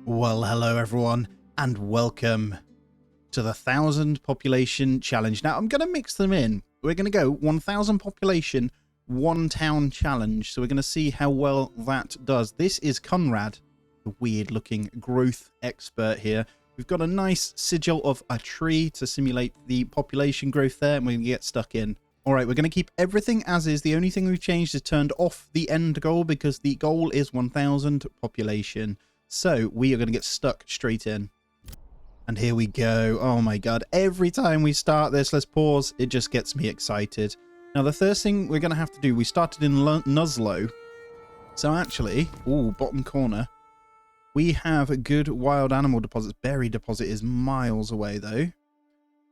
Well, hello everyone, and welcome to the 1,000 population challenge. Now, I'm going to mix them in. We're going to go 1,000 population, 1 town challenge. So we're going to see how well that does. This is Conrad, the weird-looking growth expert here. We've got a nice sigil of a tree to simulate the population growth there, and we're going to get stuck in. All right, we're going to keep everything as is. The only thing we've changed is turned off the end goal because the goal is 1,000 population. So we are going to get stuck straight in. And here we go. Oh my god. Every time we start this, let's pause. It just gets me excited. Now, the first thing we're going to have to do, we started in Nuzlo. So actually, bottom corner, we have a good wild animal deposits. Berry deposit is miles away though.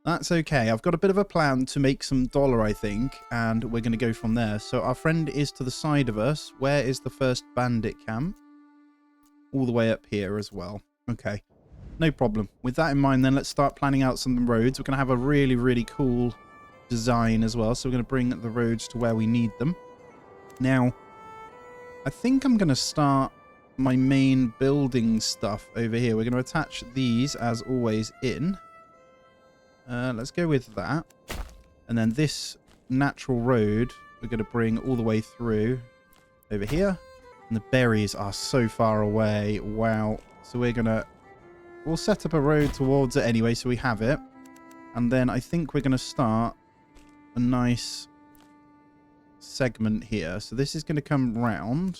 That's okay. I've got a bit of a plan to make some dollar, I think, and we're going to go from there. So our friend is to the side of us. Where is the first bandit camp? All the way up here as well. Okay, no problem. With that in mind, then let's start planning out some roads. We're going to have a really, really cool design as well. So we're going to bring the roads to where we need them. Now, I think I'm going to start my main building stuff over here. We're going to attach these, as always, in. Let's go with that. And then this natural road, we're going to bring all the way through over here. And the berries are so far away. Wow. So we'll set up a road towards it anyway, so we have it. And then I think we're going to start a nice segment here. So this is going to come round.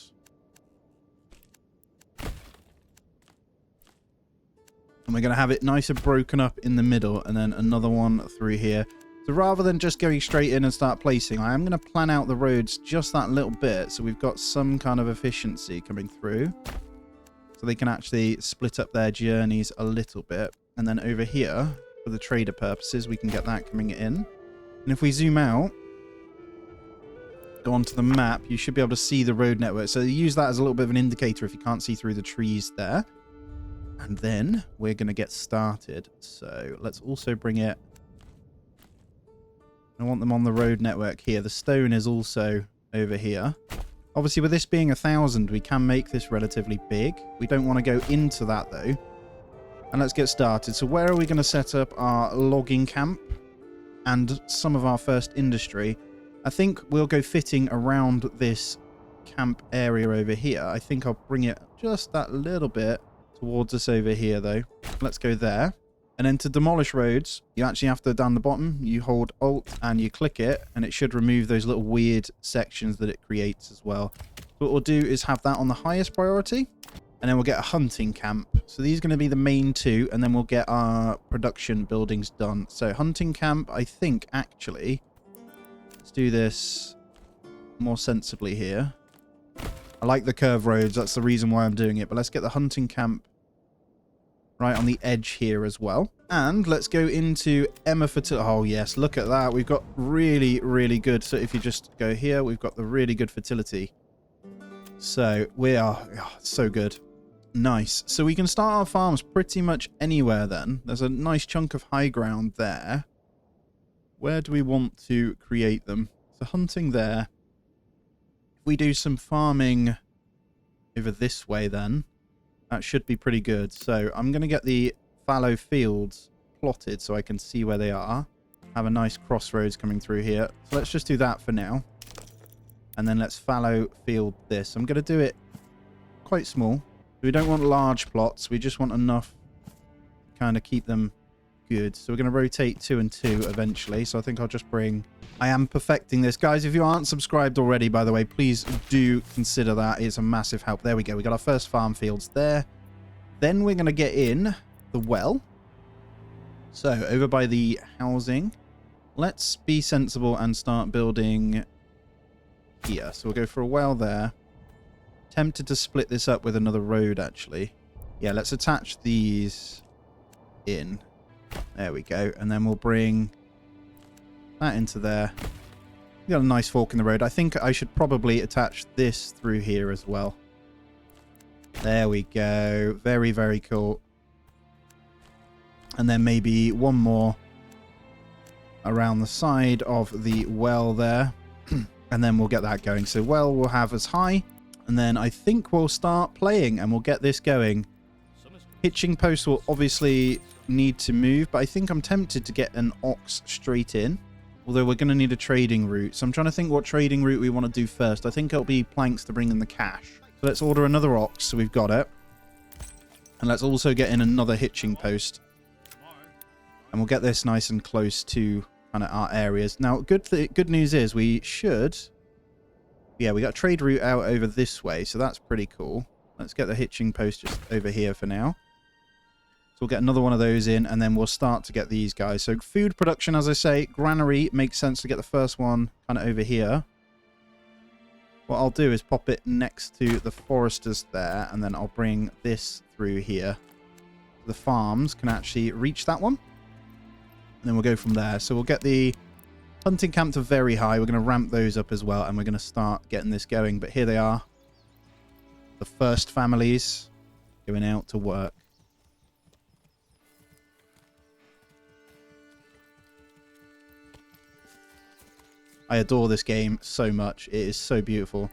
And we're going to have it nice and broken up in the middle, and then another one through here. So rather than just going straight in and start placing, I am going to plan out the roads just that little bit, so we've got some kind of efficiency coming through. So they can actually split up their journeys a little bit. And then over here, for the trader purposes, we can get that coming in. And if we zoom out, go onto the map, you should be able to see the road network. So use that as a little bit of an indicator if you can't see through the trees there. And then we're going to get started. So let's also bring it. I want them on the road network here. The stone is also over here. Obviously, with this being 1,000, we can make this relatively big. We don't want to go into that, though. And let's get started. So where are we going to set up our logging camp and some of our first industry? I think we'll go fitting around this camp area over here. I think I'll bring it just that little bit towards us over here, though. Let's go there. And then to demolish roads, you actually have to, down the bottom, you hold Alt and you click it, and it should remove those little weird sections that it creates as well. So what we'll do is have that on the highest priority, and then we'll get a hunting camp. So these are going to be the main two, and then we'll get our production buildings done. So hunting camp, I think, actually, let's do this more sensibly here. I like the curved roads, that's the reason why I'm doing it, but let's get the hunting camp right on the edge here as well. And let's go into Emma fertility. Oh, yes. Look at that. We've got really, really good. So if you just go here, we've got the really good fertility. So we are so good. Nice. So we can start our farms pretty much anywhere then. There's a nice chunk of high ground there. Where do we want to create them? So hunting there. If we do some farming over this way then, that should be pretty good. So I'm going to get the fallow fields plotted so I can see where they are. Have a nice crossroads coming through here. So let's just do that for now. And then let's fallow field this. I'm going to do it quite small. We don't want large plots. We just want enough to kind of keep them good. So we're going to rotate 2 and 2 eventually. So I think I'll just bring... I am perfecting this. Guys, if you aren't subscribed already, by the way, please do consider that. It's a massive help. There we go. We got our first farm fields there. Then we're going to get in the well. So over by the housing, let's be sensible and start building here. So we'll go for a well there. Tempted to split this up with another road, actually. Yeah, let's attach these in. There we go. And then we'll bring that into there. We got a nice fork in the road. I think I should probably attach this through here as well. There we go. Very, very cool. And then maybe one more around the side of the well there. And then we'll get that going. So well we'll have as high. And then I think we'll start playing and we'll get this going. Hitching posts will obviously need to move, but I think I'm tempted to get an ox straight in. Although we're going to need a trading route. So I'm trying to think what trading route we want to do first. I think it'll be planks to bring in the cash. So let's order another ox, so we've got it. And let's also get in another hitching post. And we'll get this nice and close to kind of our areas. Now, good news is we should... Yeah, we got a trade route out over this way, so that's pretty cool. Let's get the hitching post just over here for now. So we'll get another one of those in, and then we'll start to get these guys. So food production, as I say, granary makes sense to get the first one kind of over here. What I'll do is pop it next to the foresters there, and then I'll bring this through here. The farms can actually reach that one. And then we'll go from there. So we'll get the hunting camp to very high. We're going to ramp those up as well, and we're going to start getting this going. But here they are. The first families going out to work. I adore this game so much. It is so beautiful.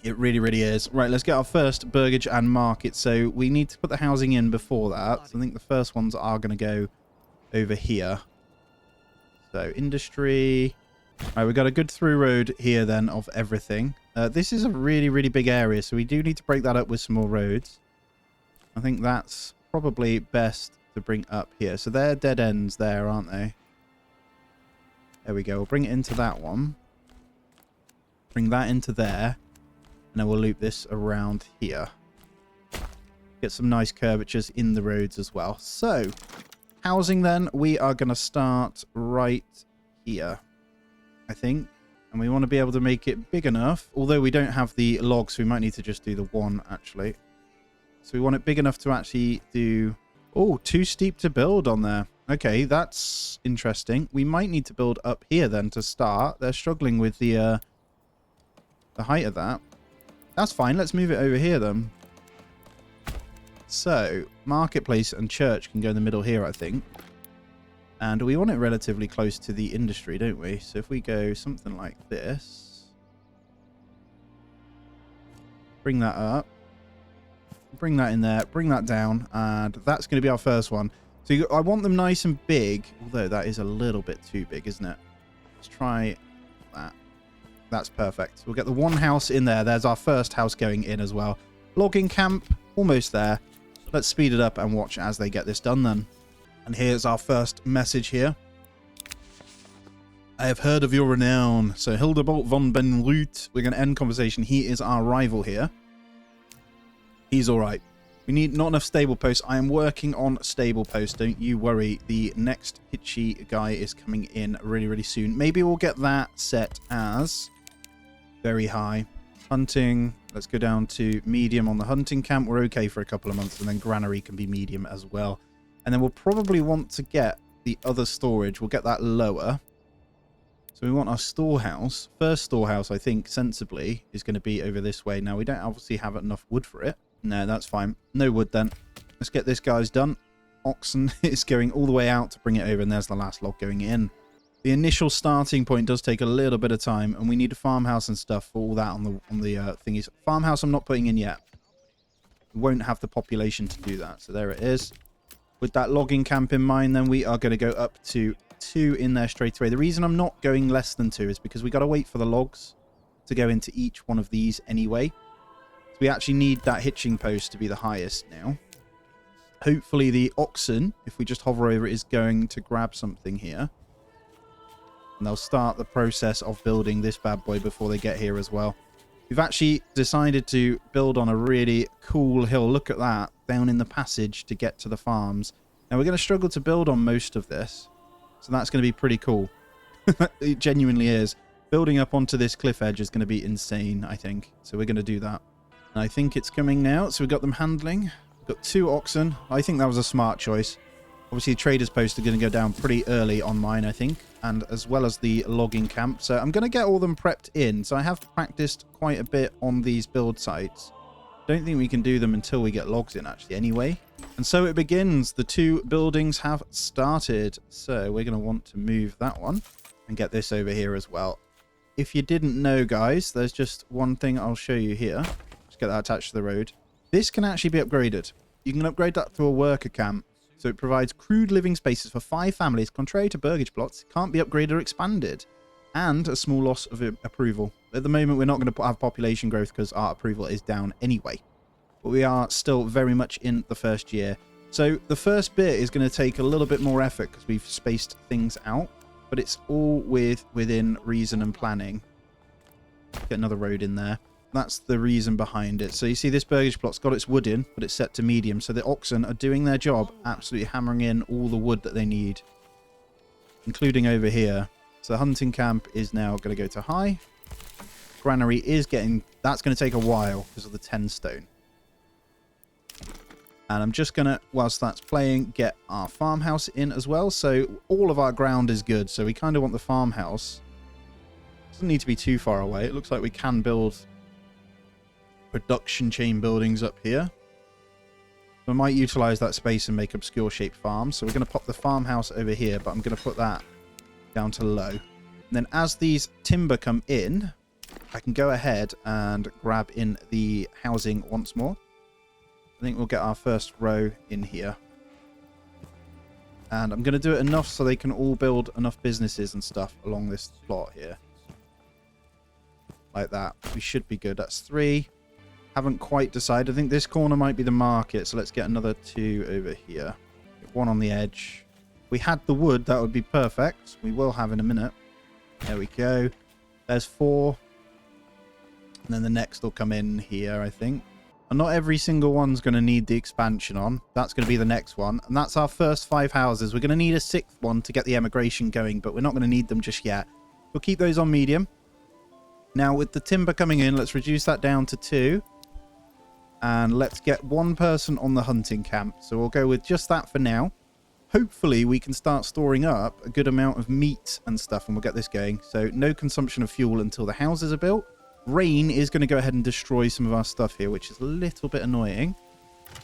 It really, really is. Right, let's get our first burgage and market. So we need to put the housing in before that. So I think the first ones are going to go over here. So industry. All right, we've got a good through road here then of everything. This is a really, really big area. So we do need to break that up with some more roads. I think that's probably best to bring up here. So they're dead ends there, aren't they? There we go. We'll bring it into that one. Bring that into there. And then we'll loop this around here. Get some nice curvatures in the roads as well. So, housing then, we are going to start right here, I think. And we want to be able to make it big enough. Although we don't have the logs, we might need to just do the one, actually. So we want it big enough to actually do... Oh, too steep to build on there. Okay, that's interesting. We might need to build up here then to start. They're struggling with the height of that. That's fine. Let's move it over here then. So, marketplace and church can go in the middle here, I think. And we want it relatively close to the industry, don't we? So if we go something like this. Bring that up. Bring that in there. Bring that down. And that's going to be our first one. So I want them nice and big, although that is a little bit too big, isn't it? Let's try that. That's perfect. We'll get the one house in there. There's our first house going in as well. Logging camp, almost there. Let's speed it up and watch as they get this done then. And here's our first message here. I have heard of your renown. So Hildebolt von Benruth. We're going to end conversation. He is our rival here. He's all right. We need not enough stable posts. I am working on stable posts. Don't you worry. The next hitchy guy is coming in really, really soon. Maybe we'll get that set as very high. Hunting. Let's go down to medium on the hunting camp. We're okay for a couple of months. And then granary can be medium as well. And then we'll probably want to get the other storage. We'll get that lower. So we want our storehouse. First storehouse, I think, sensibly, is going to be over this way. Now, we don't obviously have enough wood for it. No, that's fine. No wood then. Let's get this guy's done. Oxen is going all the way out to bring it over, and there's the last log going in. The initial starting point does take a little bit of time, and we need a farmhouse and stuff for all that on the thingies. Farmhouse I'm not putting in yet. We won't have the population to do that, so there it is. With that logging camp in mind, then we are going to go up to 2 in there straight away. The reason I'm not going less than 2 is because we got to wait for the logs to go into each one of these anyway. So we actually need that hitching post to be the highest now. Hopefully the oxen, if we just hover over it, is going to grab something here. And they'll start the process of building this bad boy before they get here as well. We've actually decided to build on a really cool hill. Look at that, down in the passage to get to the farms. Now we're going to struggle to build on most of this. So that's going to be pretty cool. It genuinely is. Building up onto this cliff edge is going to be insane, I think. So we're going to do that. And I think it's coming now. So we've got them handling. We've got 2 oxen. I think that was a smart choice. Obviously, trader's post are going to go down pretty early on mine, I think. And as well as the logging camp. So I'm going to get all them prepped in. So I have practiced quite a bit on these build sites. Don't think we can do them until we get logs in, actually, anyway. And so it begins. The 2 buildings have started. So we're going to want to move that one and get this over here as well. If you didn't know, guys, there's just one thing I'll show you here. Just get that attached to the road. This can actually be upgraded. You can upgrade that to a worker camp. So it provides crude living spaces for 5 families, contrary to burgage plots. Can't be upgraded or expanded. And a small loss of approval. At the moment, we're not going to have population growth because our approval is down anyway. But we are still very much in the first year. So the first bit is going to take a little bit more effort because we've spaced things out. But it's all within reason and planning. Get another road in there. That's the reason behind it. So you see this burgage plot's got its wood in, but it's set to medium. So the oxen are doing their job, absolutely hammering in all the wood that they need, including over here. So the hunting camp is now going to go to high. Granary is getting... That's going to take a while because of the 10 stone. And I'm just going to, whilst that's playing, get our farmhouse in as well. So all of our ground is good. So we kind of want the farmhouse. Doesn't need to be too far away. It looks like we can build production chain buildings up here. We might utilize that space and make obscure shaped farms. So we're going to pop the farmhouse over here, but I'm going to put that down to low. And then as these timber come in, I can go ahead and grab in the housing once more. I think we'll get our first row in here. And I'm going to do it enough so they can all build enough businesses and stuff along this plot here. Like that. We should be good. That's 3. Haven't quite decided. I think this corner might be the market, so let's get another 2 over here. Get 1 on the edge. If we had the wood, that would be perfect. We will have in a minute. There we go. There's 4. And then the next will come in here, I think. And not every single one's going to need the expansion on. That's going to be the next one. And that's our first 5 houses. We're going to need a 6th one to get the emigration going, but we're not going to need them just yet. We'll keep those on medium. Now, with the timber coming in, let's reduce that down to 2. And let's get 1 person on the hunting camp. So we'll go with just that for now. Hopefully, we can start storing up a good amount of meat and stuff, and we'll get this going. So no consumption of fuel until the houses are built. Rain is going to go ahead and destroy some of our stuff here, which is a little bit annoying.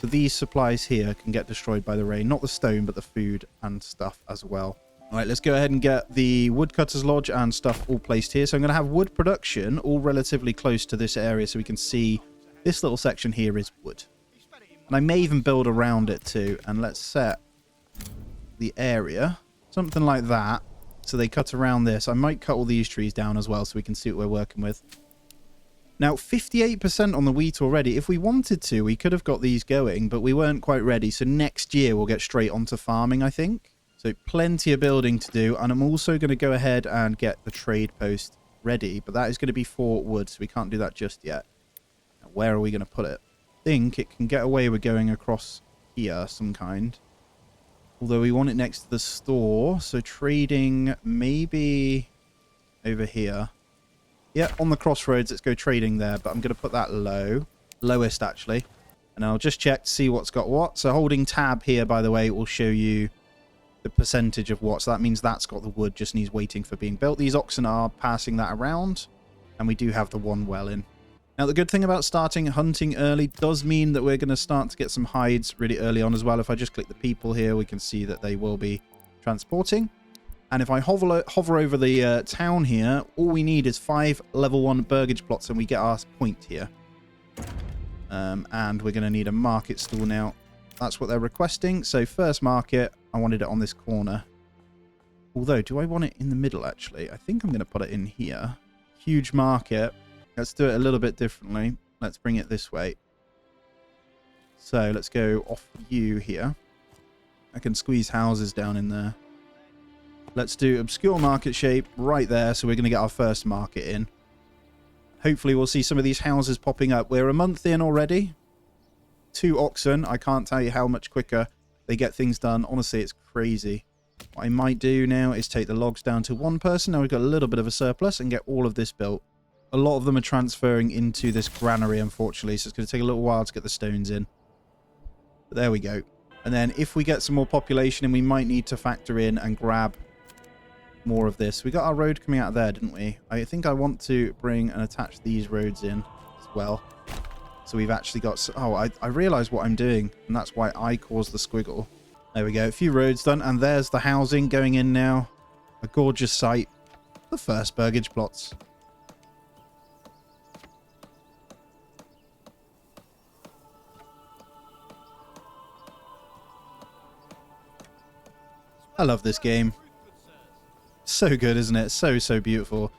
So these supplies here can get destroyed by the rain. Not the stone, but the food and stuff as well. All right, let's go ahead and get the woodcutter's lodge and stuff all placed here. So I'm going to have wood production all relatively close to this area so we can see this little section here is wood. And I may even build around it too. And let's set the area, something like that. So they cut around this. I might cut all these trees down as well so we can see what we're working with. Now, 58% on the wheat already. If we wanted to, we could have got these going, but we weren't quite ready. So next year, we'll get straight onto farming, I think. So plenty of building to do. And I'm also going to go ahead and get the trade post ready. But that is going to be for wood, so we can't do that just yet. Now, where are we going to put it? I think it can get away with going across here, some kind. Although we want it next to the store. So trading maybe over here. Yeah, on the crossroads, let's go trading there. But I'm going to put that low. Lowest, actually. And I'll just check to see what's got what. So holding tab here, by the way, will show you the percentage of what. So that means that's got the wood, just needs waiting for being built. These oxen are passing that around. And we do have the 1 well in. Now, the good thing about starting hunting early does mean that we're going to start to get some hides really early on as well. If I just click the people here, we can see that they will be transporting. And if I hover over the town here, all we need is 5 level 1 burgage plots and we get our point here. And we're going to need a market stall now. That's what they're requesting. So first market, I wanted it on this corner. Although, do I want it in the middle, actually? I think I'm going to put it in here. Huge market. Let's do it a little bit differently. Let's bring it this way. So let's go off you here. I can squeeze houses down in there. Let's do obscure market shape right there. So we're going to get our first market in. Hopefully we'll see some of these houses popping up. We're a month in already. 2 oxen. I can't tell you how much quicker they get things done. Honestly, it's crazy. What I might do now is take the logs down to 1 person. Now we've got a little bit of a surplus and get all of this built. A lot of them are transferring into this granary, unfortunately. So it's going to take a little while to get the stones in. But there we go. And then if we get some more population in, we might need to factor in and grab more of this. We got our road coming out of there, didn't we? I think I want to bring and attach these roads in as well. So we've actually got... Oh, I realize what I'm doing, and that's why I caused the squiggle. There we go. A few roads done, and there's the housing going in now. A gorgeous sight. The first burgage plots. I love this game. So good, isn't it? So, so beautiful.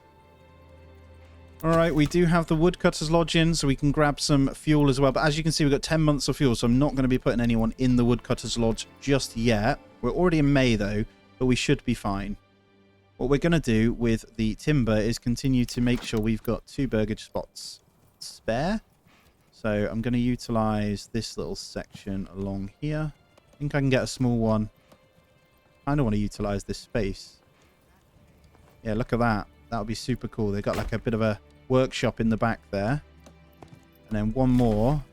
Alright, we do have the Woodcutter's Lodge in, so we can grab some fuel as well. But as you can see, we've got 10 months of fuel, so I'm not going to be putting anyone in the Woodcutter's Lodge just yet. We're already in May, though, but we should be fine. What we're going to do with the timber is continue to make sure we've got 2 burgage spots spare. So I'm going to utilize this little section along here. I think I can get a small one. I kind of want to utilize this space. Yeah, look at that. That would be super cool. They've got like a bit of a workshop in the back there. And then one more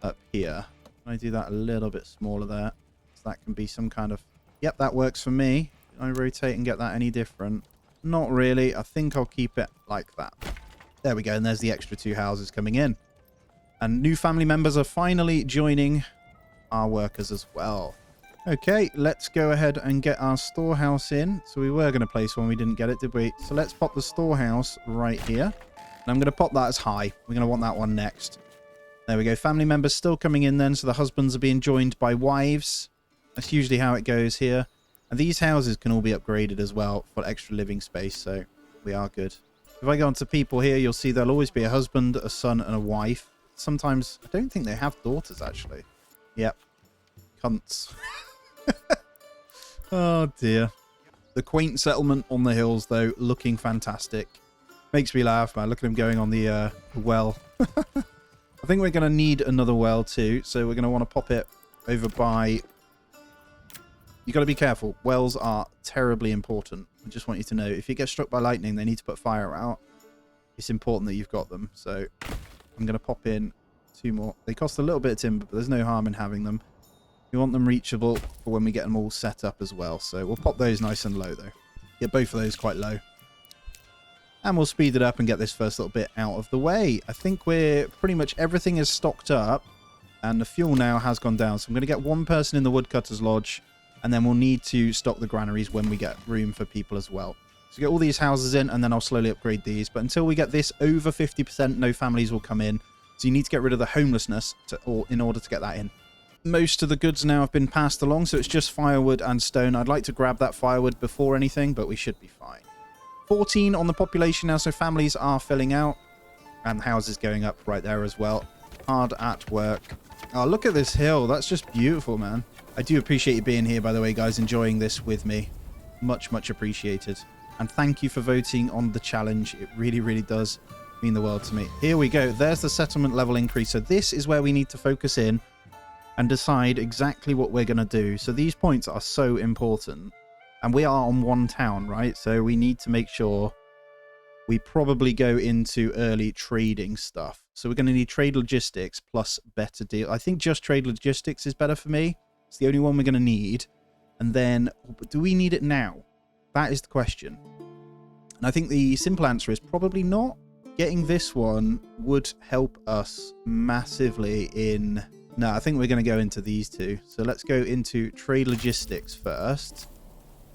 up here. Can I do that a little bit smaller there? So that can be some kind of... Yep, that works for me. Can I rotate and get that any different? Not really. I think I'll keep it like that. There we go. And there's the extra 2 houses coming in. And new family members are finally joining our workers as well. Okay, let's go ahead and get our storehouse in. So we were going to place one. We didn't get it, did we? So let's pop the storehouse right here. And I'm going to pop that as high. We're going to want that one next. There we go. Family members still coming in then. So the husbands are being joined by wives. That's usually how it goes here. And these houses can all be upgraded as well for extra living space. So we are good. If I go on to people here, you'll see there'll always be a husband, a son, and a wife. Sometimes, I don't think they have daughters, actually. Yep. Cunts. Oh, dear. The quaint settlement on the hills, though, looking fantastic. Makes me laugh, man. Look at him going on the well. I think we're going to need another well, too. So we're going to want to pop it over by... You got to be careful. Wells are terribly important. I just want you to know. If you get struck by lightning, they need to put fire out. It's important that you've got them. So... I'm going to pop in 2 more. They cost a little bit of timber, but there's no harm in having them. We want them reachable for when we get them all set up as well. So we'll pop those nice and low, though. Get both of those quite low. And we'll speed it up and get this first little bit out of the way. I think we're pretty much everything is stocked up. And the fuel now has gone down. So I'm going to get 1 person in the Woodcutter's Lodge. And then we'll need to stock the granaries when we get room for people as well. So get all these houses in, and then I'll slowly upgrade these. But until we get this over 50%, no families will come in. So you need to get rid of the homelessness in order to get that in. Most of the goods now have been passed along, so it's just firewood and stone. I'd like to grab that firewood before anything, but we should be fine. 14 on the population now, so families are filling out. And houses going up right there as well. Hard at work. Oh, look at this hill. That's just beautiful, man. I do appreciate you being here, by the way, guys, enjoying this with me. Much, much appreciated. And thank you for voting on the challenge. It really, really does mean the world to me. Here we go. There's the settlement level increase. So this is where we need to focus in and decide exactly what we're going to do. So these points are so important. And we are on 1 town, right? So we need to make sure we probably go into early trading stuff. So we're going to need trade logistics plus better deal. I think just trade logistics is better for me. It's the only one we're going to need. And then, do we need it now? That is the question. And I think the simple answer is probably not. Getting this one would help us massively in... No, I think we're going to go into these 2. So let's go into trade logistics first.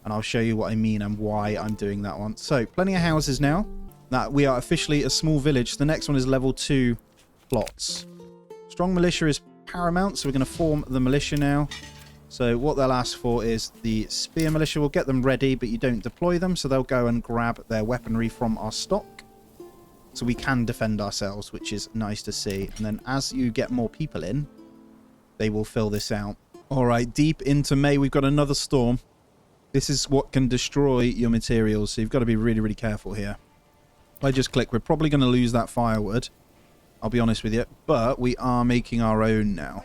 And I'll show you what I mean and why I'm doing that one. So, plenty of houses now. Now, we are officially a small village. The next one is level 2 plots. Strong militia is paramount, so we're going to form the militia now. So what they'll ask for is the spear militia. We'll get them ready, but you don't deploy them. So they'll go and grab their weaponry from our stock. So we can defend ourselves, which is nice to see. And then as you get more people in, they will fill this out. All right, deep into May, we've got another storm. This is what can destroy your materials. So you've got to be really, really careful here. If I just click, we're probably going to lose that firewood. I'll be honest with you. But we are making our own now.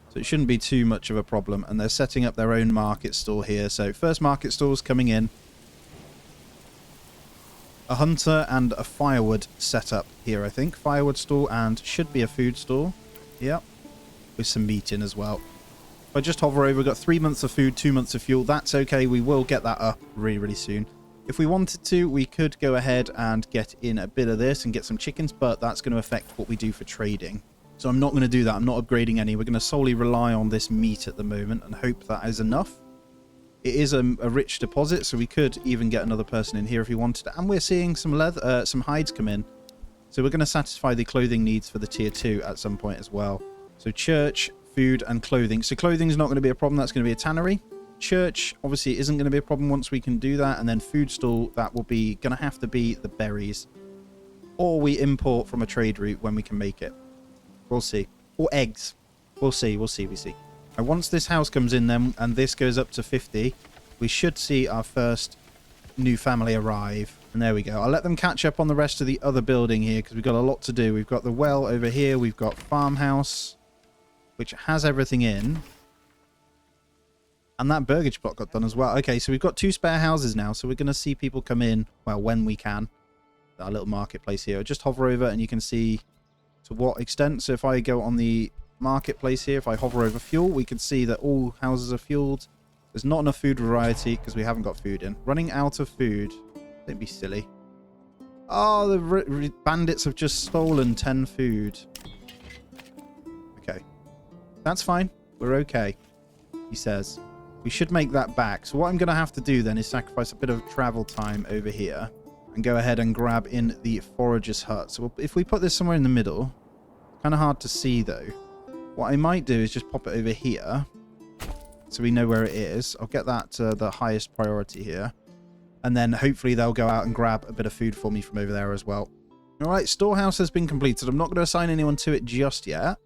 So it shouldn't be too much of a problem. And they're setting up their own market store here. So first market store's coming in. A hunter and a firewood setup here, I think. Firewood store and should be a food store. Yep. With some meat in as well. If I just hover over, we've got 3 months of food, 2 months of fuel. That's okay. We will get that up really, really soon. If we wanted to, we could go ahead and get in a bit of this and get some chickens. But that's going to affect what we do for trading. So I'm not going to do that. I'm not upgrading any. We're going to solely rely on this meat at the moment and hope that is enough. It is a rich deposit, so we could even get another person in here if we wanted to. And we're seeing some leather, some hides come in. So we're going to satisfy the clothing needs for the tier 2 at some point as well. So church, food, and clothing. So clothing is not going to be a problem. That's going to be a tannery. church obviously isn't going to be a problem once we can do that. And then food stall, that will be going to have to be the berries. Or we import from a trade route when we can make it. We'll see. Or eggs. We'll see. And once this house comes in then, and this goes up to 50, we should see our first new family arrive. And there we go. I'll let them catch up on the rest of the other building here because we've got a lot to do. We've got the well over here. We've got farmhouse, which has everything in. And that burgage plot got done as well. Okay, so we've got 2 spare houses now. So we're going to see people come in, well, when we can. Our little marketplace here. Just hover over and you can see to what extent. So if I go on the marketplace here, if I hover over fuel, we can see that all houses are fueled. There's not enough food variety because we haven't got food in. Running out of food. Don't be silly. Oh, the bandits have just stolen 10 food. Okay. That's fine. We're okay, he says. We should make that back. So what I'm going to have to do then is sacrifice a bit of travel time over here and go ahead and grab in the forager's hut. So if we put this somewhere in the middle, kind of hard to see though. What I might do is just pop it over here so we know where it is. I'll get that to the highest priority here. And then hopefully they'll go out and grab a bit of food for me from over there as well. All right, storehouse has been completed. I'm not going to assign anyone to it just yet.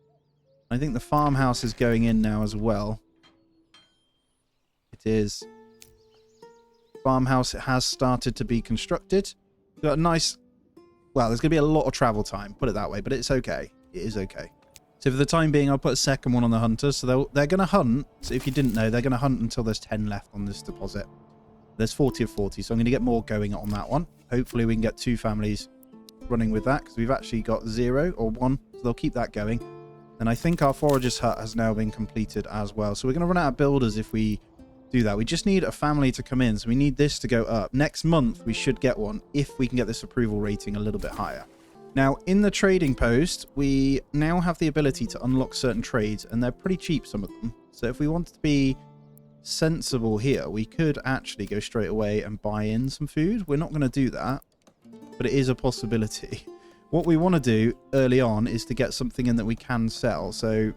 I think the farmhouse is going in now as well. It is. Farmhouse has started to be constructed. Got a nice... Well, there's going to be a lot of travel time, put it that way, but it's okay. It is okay. So for the time being, I'll put a second one on the hunters. So they're going to hunt. So if you didn't know, they're going to hunt until there's 10 left on this deposit. There's 40 of 40, so I'm going to get more going on that one. Hopefully we can get 2 families running with that, because we've actually got 0 or 1, so they'll keep that going. And I think our forager's hut has now been completed as well. So we're going to run out of builders if we do that. We just need a family to come in, so we need this to go up. Next month, we should get one if we can get this approval rating a little bit higher. Now, in the trading post, we now have the ability to unlock certain trades, and they're pretty cheap, some of them. So if we want to be sensible here, we could actually go straight away and buy in some food. We're not going to do that, but it is a possibility. What we want to do early on is to get something in that we can sell. So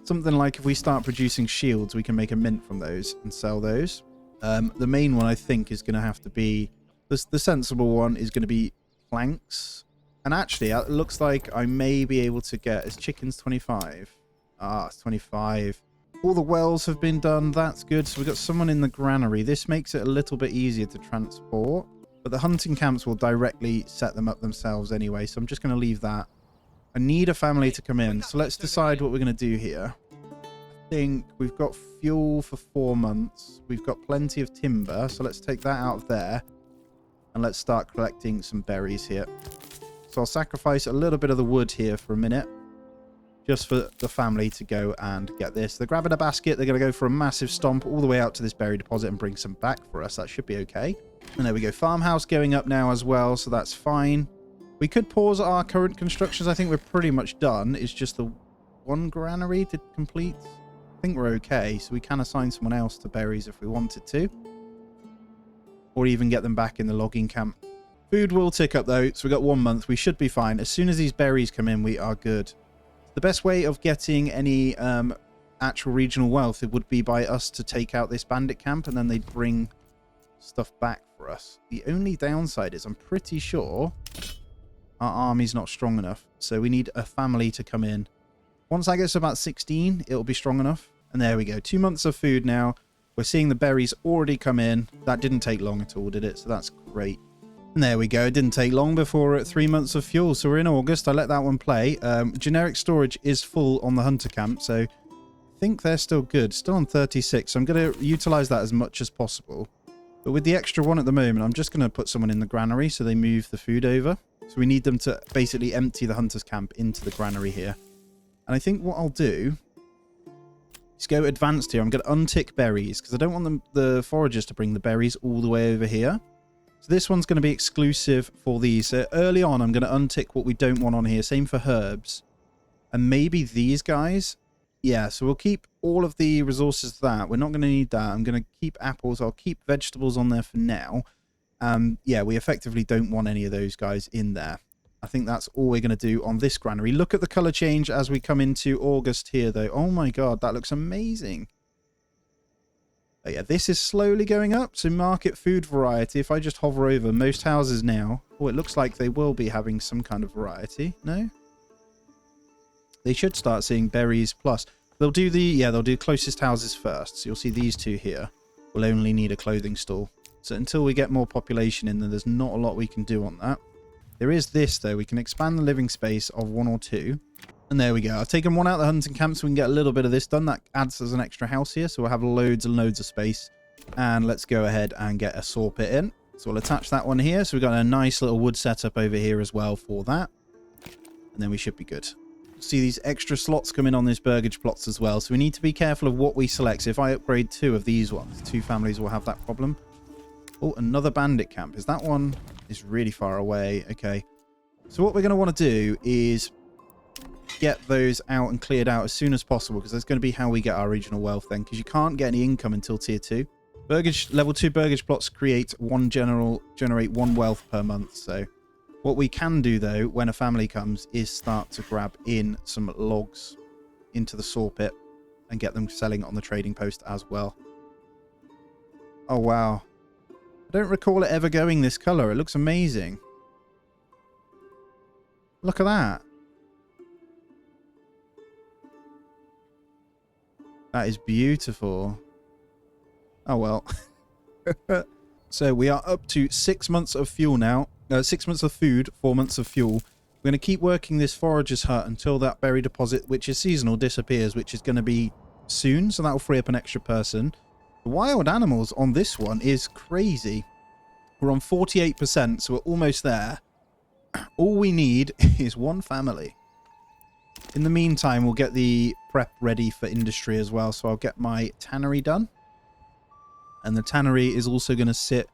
something like if we start producing shields, we can make a mint from those and sell those. The main one I think is going to have to be the sensible one is going to be planks. And actually it looks like I may be able to get, is chickens 25? Ah, it's 25. All the wells have been done. That's good. So we've got someone in the granary. This makes it a little bit easier to transport. But the hunting camps will directly set them up themselves anyway. So I'm just going to leave that. I need a family to come in. So let's decide what we're going to do here. I think we've got fuel for 4 months. We've got plenty of timber. So let's take that out of there. And let's start collecting some berries here. So I'll sacrifice a little bit of the wood here for a minute. Just for the family to go and get this. They're grabbing a basket. They're going to go for a massive stomp all the way out to this berry deposit and bring some back for us. That should be okay. And there we go. Farmhouse going up now as well, so that's fine. We could pause our current constructions. I think we're pretty much done. It's just the one granary to complete. I think we're okay, so we can assign someone else to berries if we wanted to. Or even get them back in the logging camp. Food will tick up though, so we've got 1 month. We should be fine. As soon as these berries come in, we are good. The best way of getting any actual regional wealth, it would be by us to take out this bandit camp and then they'd bring stuff back for us. The only downside is I'm pretty sure our army's not strong enough. So we need a family to come in. Once that gets to about 16, it'll be strong enough. And there we go. 2 months of food now. We're seeing the berries already come in. That didn't take long at all, did it? So that's great. And there we go. It didn't take long before we're at 3 months of fuel. So we're in August. I let that one play. Generic storage is full on the hunter camp. So I think they're still good. Still on 36. So I'm going to utilize that as much as possible. But with the extra one at the moment, I'm just going to put someone in the granary so they move the food over. So we need them to basically empty the hunter's camp into the granary here. And I think what I'll do is go advanced here. I'm going to untick berries because I don't want the foragers to bring the berries all the way over here. So this one's going to be exclusive for these. So early on, I'm going to untick what we don't want on here. Same for herbs. And maybe these guys. Yeah, so we'll keep all of the resources that. We're not going to need that. I'm going to keep apples. I'll keep vegetables on there for now. Yeah, we effectively don't want any of those guys in there. I think that's all we're going to do on this granary. Look at the color change as we come into August here, though. Oh my god, that looks amazing. But yeah, this is slowly going up. So market food variety, if I just hover over most houses now. Oh, it looks like they will be having some kind of variety. No? They should start seeing berries plus. They'll do they'll do closest houses first. So you'll see these two here will only need a clothing stall. So until we get more population in, then there's not a lot we can do on that. There is this, though. We can expand the living space of 1 or 2. And there we go. I've taken one out of the hunting camp so we can get a little bit of this done. That adds as an extra house here. So we'll have loads and loads of space. And let's go ahead and get a saw pit in. So we'll attach that one here. So we've got a nice little wood setup over here as well for that. And then we should be good. See these extra slots come in on this burgage plots as well. So we need to be careful of what we select. So if I upgrade 2 of these ones, 2 families will have that problem. Oh, another bandit camp. Is that one is really far away? Okay. So what we're going to want to do is get those out and cleared out as soon as possible, because that's going to be how we get our regional wealth then, because you can't get any income until tier 2. Level 2 burgage plots generate 1 wealth per month. So what we can do, though, when a family comes, is start to grab in some logs into the saw pit and get them selling on the trading post as well. Oh, wow. I don't recall it ever going this color. It looks amazing. Look at that. That is beautiful. Oh, well. So we are up to 6 months of fuel now. 6 months of food, 4 months of fuel. We're going to keep working this forager's hut until that berry deposit, which is seasonal, disappears, which is going to be soon. So that will free up an extra person. The wild animals on this one is crazy. We're on 48%, so we're almost there. All we need is 1 family. In the meantime, we'll get the prep ready for industry as well. So I'll get my tannery done. And the tannery is also going to sit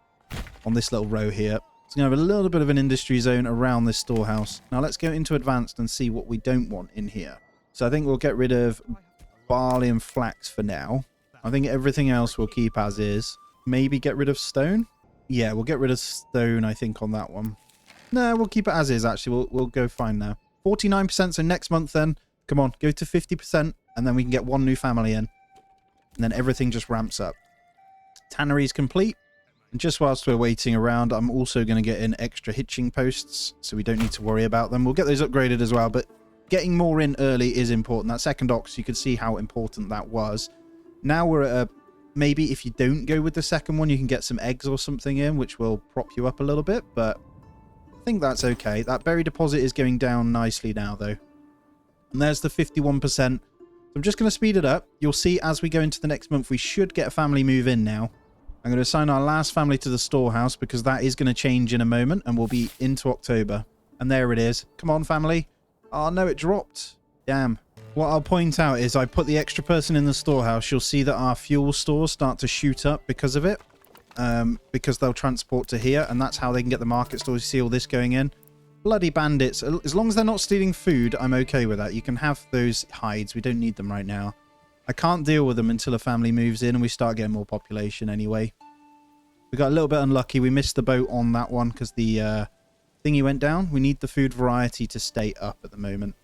on this little row here. It's going to have a little bit of an industry zone around this storehouse. Now let's go into advanced and see what we don't want in here. So I think we'll get rid of barley and flax for now. I think everything else we'll keep as is. Maybe get rid of stone. Yeah, we'll get rid of stone, I think, on that one. No, we'll keep it as is, actually. We'll go fine now. 49%, so next month then. Come on, go to 50%, and then we can get 1 new family in. And then everything just ramps up. Tannery is complete. And just whilst we're waiting around, I'm also going to get in extra hitching posts, so we don't need to worry about them. We'll get those upgraded as well, but getting more in early is important. That second ox, you could see how important that was. Now we're at a... Maybe if you don't go with the second one, you can get some eggs or something in, which will prop you up a little bit, but I think that's okay. That berry deposit is going down nicely now, though. And there's the 51%. So I'm just going to speed it up. You'll see as we go into the next month, we should get a family move in now. I'm going to assign our last family to the storehouse because that is going to change in a moment, and we'll be into October. And there it is. Come on, family. Oh, no, it dropped. Damn. What I'll point out is I put the extra person in the storehouse. You'll see that our fuel stores start to shoot up because of it. Because they'll transport to here, and that's how they can get the market stores. You see all this going in. Bloody bandits. As long as they're not stealing food, I'm okay with that. You can have those hides. We don't need them right now. I can't deal with them until a family moves in and we start getting more population anyway. We got a little bit unlucky. We missed the boat on that one because the thingy went down. We need the food variety to stay up at the moment,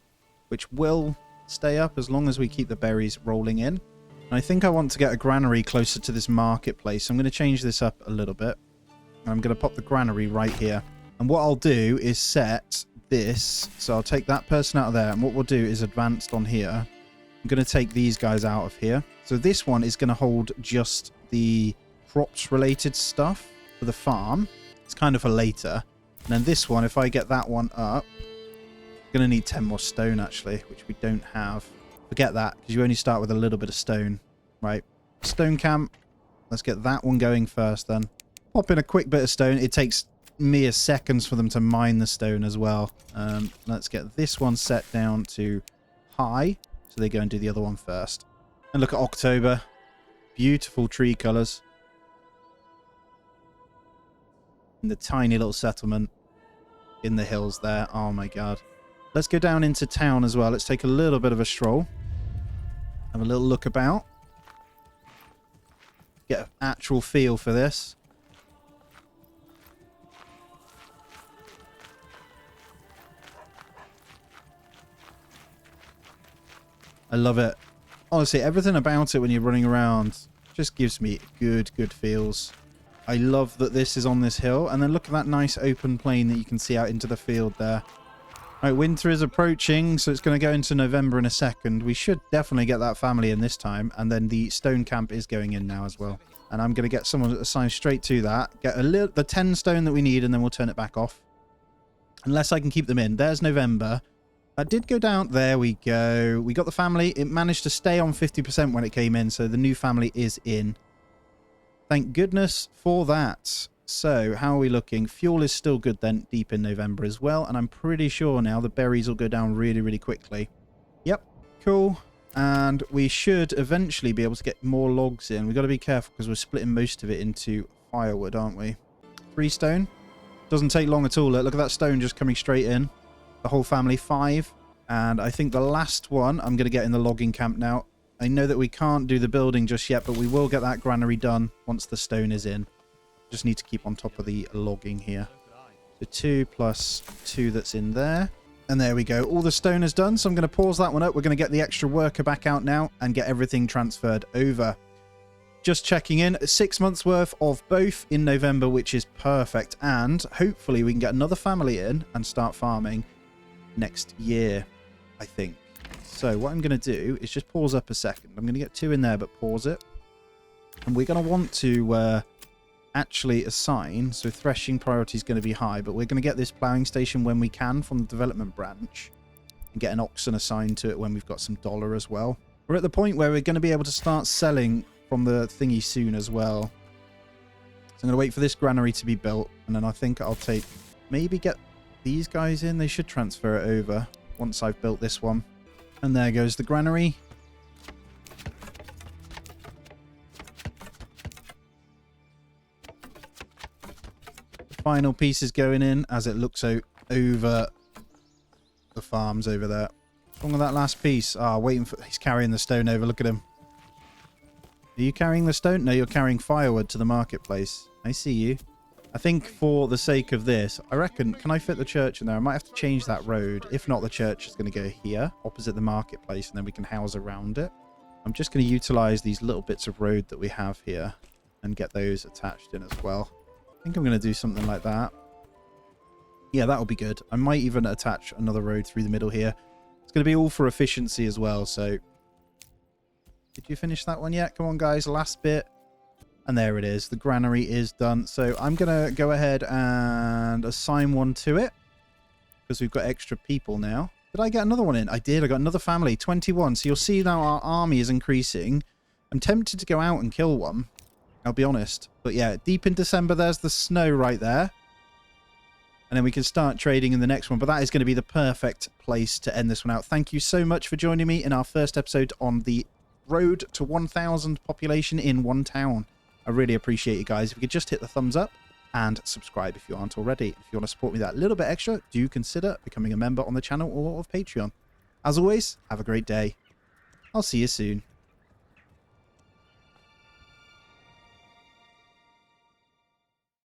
which will stay up as long as we keep the berries rolling in. And I think I want to get a granary closer to this marketplace. I'm going to change this up a little bit. I'm going to pop the granary right here. And what I'll do is set this. So I'll take that person out of there. And what we'll do is advanced on here. I'm going to take these guys out of here. So this one is going to hold just the crops related stuff for the farm. It's kind of for later. And then this one, if I get that one up, I'm going to need 10 more stone actually, which we don't have. Forget that, because you only start with a little bit of stone. Right. Stone camp. Let's get that one going first then. Pop in a quick bit of stone. It takes mere seconds for them to mine the stone as well. Let's get this one set down to high. So they go and do the other one first. And look at October. Beautiful tree colours. And the tiny little settlement in the hills there. Oh my god. Let's go down into town as well. Let's take a little bit of a stroll. Have a little look about. Get an actual feel for this. I love it. Honestly, everything about it when you're running around Just gives me good feels. I love that this is on this hill. And then look at that nice open plain that you can see out into the field there. All right, winter is approaching, so it's going to go into November in a second. We should definitely get that family in this time. And then the stone camp is going in now as well. And I'm going to get someone assigned straight to that. Get the 10 stone that we need, and then we'll turn it back off. Unless I can keep them in. There's November. That did go down. There we go. We got the family. It managed to stay on 50% when it came in, so the new family is in. Thank goodness for that. So, how are we looking? Fuel is still good then, deep in November as well. And I'm pretty sure now the berries will go down really quickly. Yep, cool. And we should eventually be able to get more logs in. We've got to be careful because we're splitting most of it into firewood, aren't we? 3 stone. Doesn't take long at all. Look at that stone just coming straight in. The whole family, 5. And I think the last one I'm going to get in the logging camp now. I know that we can't do the building just yet, but we will get that granary done once the stone is in. Just need to keep on top of the logging here. So 2 plus 2 that's in there. And there we go. All the stone is done, so I'm going to pause that one up. We're going to get the extra worker back out now and get everything transferred over. Just checking in. 6 months worth of both in November, which is perfect. And hopefully we can get another family in and start farming next year, I think. So what I'm going to do is just pause up a second. I'm going to get 2 in there, but pause it. And we're going to want to actually assign, so threshing priority is going to be high, but we're going to get this ploughing station when we can from the development branch and get an oxen assigned to it when we've got some dollar as well. We're at the point where we're going to be able to start selling from the thingy soon as well. So I'm going to wait for this granary to be built, and then I think I'll maybe get these guys in. They should transfer it over once I've built this one. And there goes the granary. Final piece is going in as it looks out over the farms over there. What's wrong with that last piece? Ah, waiting for... He's carrying the stone over. Look at him. Are you carrying the stone? No, you're carrying firewood to the marketplace. I see you. I think for the sake of this, I reckon... Can I fit the church in there? I might have to change that road. If not, the church is going to go here, opposite the marketplace, and then we can house around it. I'm just going to utilize these little bits of road that we have here and get those attached in as well. I think I'm going to do something like that. Yeah, that'll be good. I might even attach another road through the middle here. It's going to be all for efficiency as well, so... Did you finish that one yet? Come on, guys. Last bit. And there it is. The granary is done. So I'm going to go ahead and assign one to it because we've got extra people now. Did I get another one in? I did. I got another family. 21. So you'll see now our army is increasing. I'm tempted to go out and kill one. I'll be honest. But yeah, deep in December, there's the snow right there. And then we can start trading in the next one. But that is going to be the perfect place to end this one out. Thank you so much for joining me in our first episode on the road to 1,000 population in one town. I really appreciate you guys. If you could just hit the thumbs up and subscribe if you aren't already. If you want to support me that little bit extra, do consider becoming a member on the channel or of Patreon. As always, have a great day. I'll see you soon.